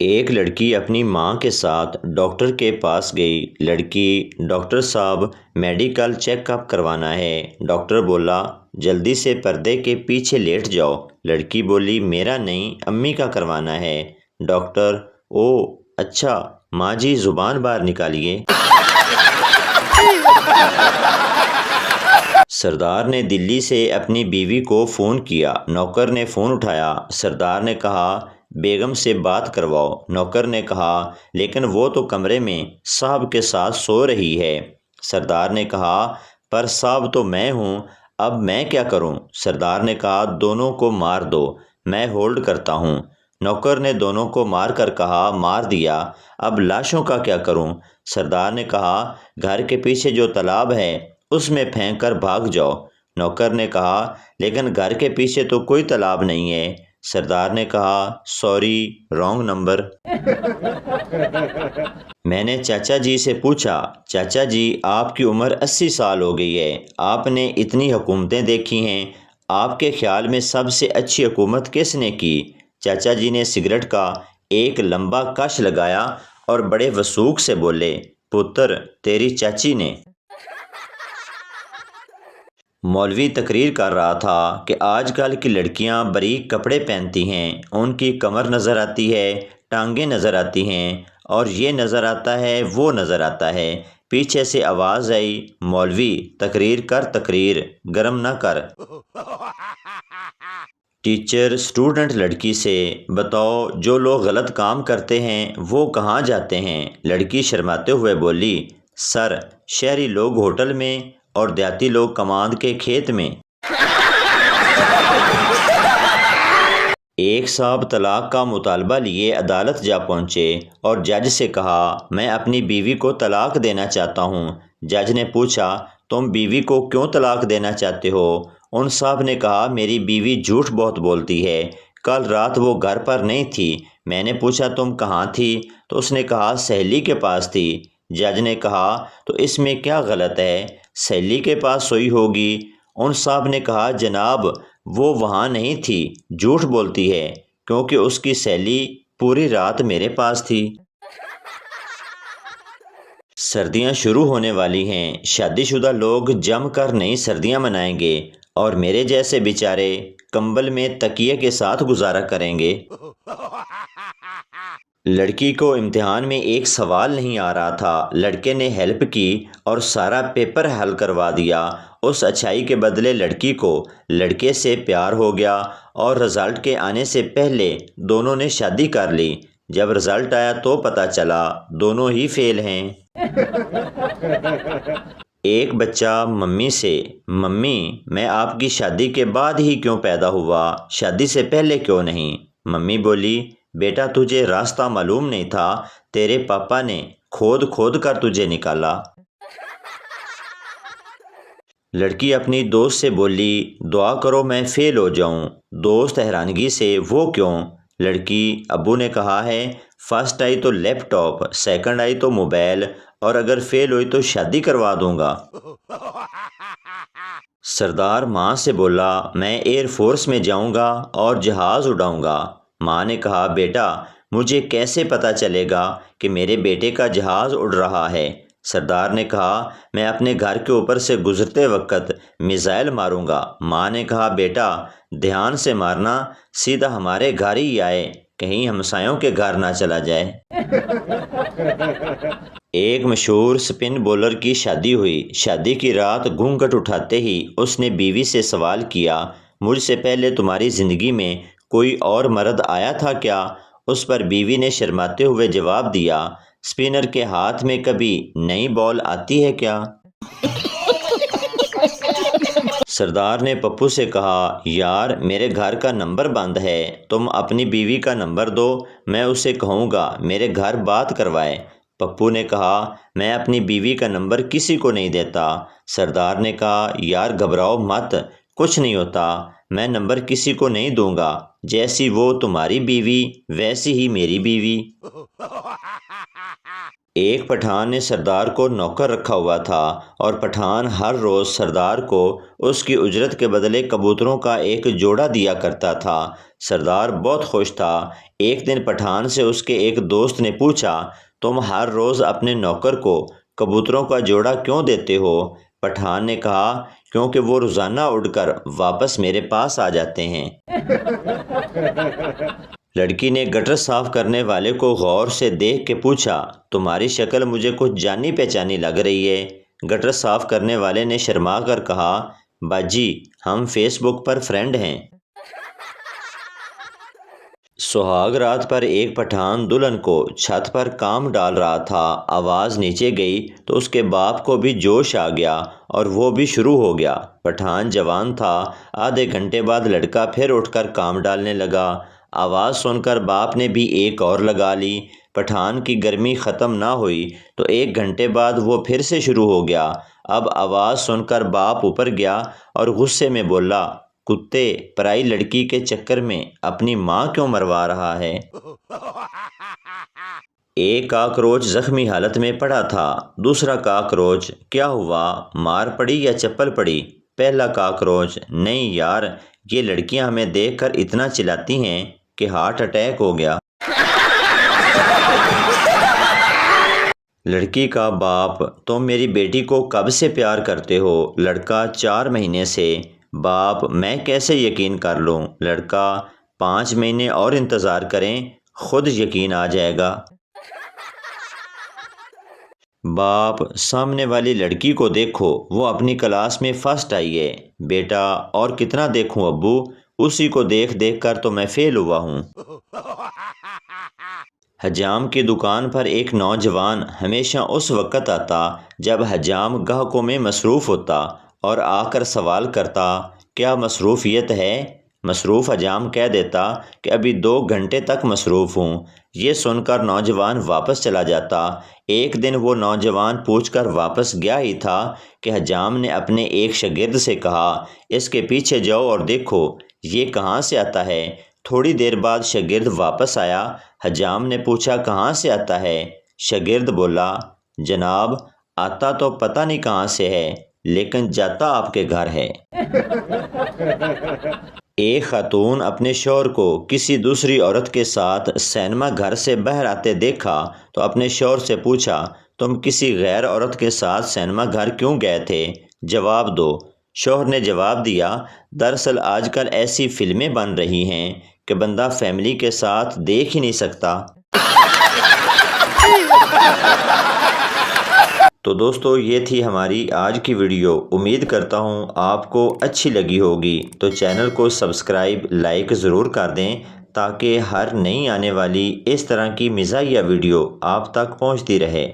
ایک لڑکی اپنی ماں کے ساتھ ڈاکٹر کے پاس گئی۔ لڑکی: ڈاکٹر صاحب میڈیکل چیک اپ کروانا ہے۔ ڈاکٹر بولا: جلدی سے پردے کے پیچھے لیٹ جاؤ۔ لڑکی بولی: میرا نہیں، امی کا کروانا ہے۔ ڈاکٹر: او اچھا، ماں جی زبان باہر نکالیے۔ سردار نے دلی سے اپنی بیوی کو فون کیا۔ نوکر نے فون اٹھایا۔ سردار نے کہا: بیگم سے بات کرواؤ۔ نوکر نے کہا: لیکن وہ تو کمرے میں صاحب کے ساتھ سو رہی ہے۔ سردار نے کہا: پر صاحب تو میں ہوں، اب میں کیا کروں؟ سردار نے کہا: دونوں کو مار دو، میں ہولڈ کرتا ہوں۔ نوکر نے دونوں کو مار کر کہا: مار دیا، اب لاشوں کا کیا کروں؟ سردار نے کہا: گھر کے پیچھے جو تالاب ہے اس میں پھینک کر بھاگ جاؤ۔ نوکر نے کہا: لیکن گھر کے پیچھے تو کوئی تالاب نہیں ہے۔ سردار نے کہا: سوری، رانگ نمبر۔ میں نے چاچا جی سے پوچھا: چاچا جی آپ کی عمر 80 سال ہو گئی ہے، آپ نے اتنی حکومتیں دیکھی ہیں، آپ کے خیال میں سب سے اچھی حکومت کس نے کی؟ چاچا جی نے سگریٹ کا ایک لمبا کش لگایا اور بڑے وثوق سے بولے: پتر، تیری چاچی نے۔ مولوی تقریر کر رہا تھا کہ آج کل کی لڑکیاں باریک کپڑے پہنتی ہیں، ان کی کمر نظر آتی ہے، ٹانگیں نظر آتی ہیں، اور یہ نظر آتا ہے، وہ نظر آتا ہے۔ پیچھے سے آواز آئی: مولوی تقریر کر، تقریر گرم نہ کر۔ ٹیچر اسٹوڈنٹ لڑکی سے: بتاؤ جو لوگ غلط کام کرتے ہیں وہ کہاں جاتے ہیں؟ لڑکی شرماتے ہوئے بولی: سر، شہری لوگ ہوٹل میں اور دیہاتی لوگ کماند کے کھیت میں۔ ایک صاحب طلاق کا مطالبہ لیے عدالت جا پہنچے اور جج سے کہا: میں اپنی بیوی کو طلاق دینا چاہتا ہوں۔ جج نے پوچھا: تم بیوی کو کیوں طلاق دینا چاہتے ہو؟ ان صاحب نے کہا: میری بیوی جھوٹ بہت بولتی ہے، کل رات وہ گھر پر نہیں تھی، میں نے پوچھا تم کہاں تھی تو اس نے کہا سہیلی کے پاس تھی۔ جج نے کہا: تو اس میں کیا غلط ہے، سہیلی کے پاس سوئی ہوگی۔ ان صاحب نے کہا: جناب وہ وہاں نہیں تھی، جھوٹ بولتی ہے، کیونکہ اس کی سہیلی پوری رات میرے پاس تھی۔ سردیاں شروع ہونے والی ہیں، شادی شدہ لوگ جم کر نئی سردیاں منائیں گے اور میرے جیسے بیچارے کمبل میں تکیے کے ساتھ گزارا کریں گے۔ لڑکی کو امتحان میں ایک سوال نہیں آ رہا تھا، لڑکے نے ہیلپ کی اور سارا پیپر حل کروا دیا۔ اس اچھائی کے بدلے لڑکی کو لڑکے سے پیار ہو گیا اور رزلٹ کے آنے سے پہلے دونوں نے شادی کر لی۔ جب رزلٹ آیا تو پتہ چلا دونوں ہی فیل ہیں۔ ایک بچہ ممی سے: ممی میں آپ کی شادی کے بعد ہی کیوں پیدا ہوا، شادی سے پہلے کیوں نہیں؟ ممی بولی: بیٹا تجھے راستہ معلوم نہیں تھا، تیرے پاپا نے کھود کھود کر تجھے نکالا۔ لڑکی اپنی دوست سے بولی: دعا کرو میں فیل ہو جاؤں۔ دوست حیرانگی سے: وہ کیوں؟ لڑکی: ابو نے کہا ہے فرسٹ آئی تو لیپ ٹاپ، سیکنڈ آئی تو موبائل، اور اگر فیل ہوئی تو شادی کروا دوں گا۔ سردار ماں سے بولا: میں ایئر فورس میں جاؤں گا اور جہاز اڑاؤں گا۔ ماں نے کہا: بیٹا مجھے کیسے پتہ چلے گا کہ میرے بیٹے کا جہاز اڑ رہا ہے؟ سردار نے کہا: میں اپنے گھر کے اوپر سے گزرتے وقت میزائل ماروں گا۔ ماں نے کہا: بیٹا دھیان سے مارنا، سیدھا ہمارے گھر ہی آئے، کہیں ہمسایوں کے گھر نہ چلا جائے۔ ایک مشہور سپن بولر کی شادی ہوئی۔ شادی کی رات گھونگھٹ اٹھاتے ہی اس نے بیوی سے سوال کیا: مجھ سے پہلے تمہاری زندگی میں کوئی اور مرد آیا تھا کیا؟ اس پر بیوی نے شرماتے ہوئے جواب دیا: سپنر کے ہاتھ میں کبھی نئی بال آتی ہے کیا؟ سردار نے پپو سے کہا: یار میرے گھر کا نمبر بند ہے، تم اپنی بیوی کا نمبر دو، میں اسے کہوں گا میرے گھر بات کروائے۔ پپو نے کہا: میں اپنی بیوی کا نمبر کسی کو نہیں دیتا۔ سردار نے کہا: یار گھبراؤ مت، کچھ نہیں ہوتا، میں نمبر کسی کو نہیں دوں گا، جیسی وہ تمہاری بیوی ویسی ہی میری بیوی۔ ایک پٹھان نے سردار کو نوکر رکھا ہوا تھا اور پٹھان ہر روز سردار کو اس کی اجرت کے بدلے کبوتروں کا ایک جوڑا دیا کرتا تھا۔ سردار بہت خوش تھا۔ ایک دن پٹھان سے اس کے ایک دوست نے پوچھا، تم ہر روز اپنے نوکر کو کبوتروں کا جوڑا کیوں دیتے ہو؟ پٹھان نے کہا، کیونکہ وہ روزانہ اڑ کر واپس میرے پاس آ جاتے ہیں۔ لڑکی نے گٹر صاف کرنے والے کو غور سے دیکھ کے پوچھا، تمہاری شکل مجھے کچھ جانی پہچانی لگ رہی ہے۔ گٹر صاف کرنے والے نے شرما کر کہا، باجی ہم فیس بک پر فرینڈ ہیں۔ سہاگ رات پر ایک پٹھان دلہن کو چھت پر کام ڈال رہا تھا۔ آواز نیچے گئی تو اس کے باپ کو بھی جوش آ گیا اور وہ بھی شروع ہو گیا۔ پٹھان جوان تھا۔ آدھے گھنٹے بعد لڑکا پھر اٹھ کر کام ڈالنے لگا۔ آواز سن کر باپ نے بھی ایک اور لگا لی۔ پٹھان کی گرمی ختم نہ ہوئی تو ایک گھنٹے بعد وہ پھر سے شروع ہو گیا۔ اب آواز سن کر باپ اوپر گیا اور غصے میں بولا، کتے پرائی لڑکی کے چکر میں اپنی ماں کیوں مروا رہا ہے؟ ایک کاکروچ زخمی حالت میں پڑا تھا۔ دوسرا کاکروچ، کیا ہوا، مار پڑی یا چپل پڑی؟ پہلا کاکروچ، نہیں یار، یہ لڑکیاں ہمیں دیکھ کر اتنا چلاتی ہیں کہ ہارٹ اٹیک ہو گیا۔ لڑکی کا باپ، تم میری بیٹی کو کب سے پیار کرتے ہو؟ لڑکا، 4 مہینے سے۔ باپ، میں کیسے یقین کر لوں؟ لڑکا، 5 مہینے اور انتظار کریں، خود یقین آ جائے گا۔ باپ، سامنے والی لڑکی کو دیکھو، وہ اپنی کلاس میں فرسٹ آئی ہے۔ بیٹا، اور کتنا دیکھوں ابو، اسی کو دیکھ دیکھ کر تو میں فیل ہوا ہوں۔ حجام کی دکان پر ایک نوجوان ہمیشہ اس وقت آتا جب حجام گاہکوں میں مصروف ہوتا اور آ کر سوال کرتا، کیا مصروفیت ہے؟ مصروف حجام کہہ دیتا کہ ابھی 2 گھنٹے تک مصروف ہوں۔ یہ سن کر نوجوان واپس چلا جاتا۔ ایک دن وہ نوجوان پوچھ کر واپس گیا ہی تھا کہ حجام نے اپنے ایک شاگرد سے کہا، اس کے پیچھے جاؤ اور دیکھو یہ کہاں سے آتا ہے۔ تھوڑی دیر بعد شاگرد واپس آیا۔ حجام نے پوچھا، کہاں سے آتا ہے؟ شاگرد بولا، جناب آتا تو پتہ نہیں کہاں سے ہے لیکن جاتا آپ کے گھر ہے۔ ایک خاتون اپنے شوہر کو کسی دوسری عورت کے ساتھ سینما گھر سے باہر آتے دیکھا تو اپنے شوہر سے پوچھا، تم کسی غیر عورت کے ساتھ سینما گھر کیوں گئے تھے؟ جواب دو۔ شوہر نے جواب دیا، دراصل آج کل ایسی فلمیں بن رہی ہیں کہ بندہ فیملی کے ساتھ دیکھ ہی نہیں سکتا۔ تو دوستو یہ تھی ہماری آج کی ویڈیو۔ امید کرتا ہوں آپ کو اچھی لگی ہوگی، تو چینل کو سبسکرائب لائک ضرور کر دیں تاکہ ہر نئی آنے والی اس طرح کی مزاحیہ ویڈیو آپ تک پہنچتی رہے۔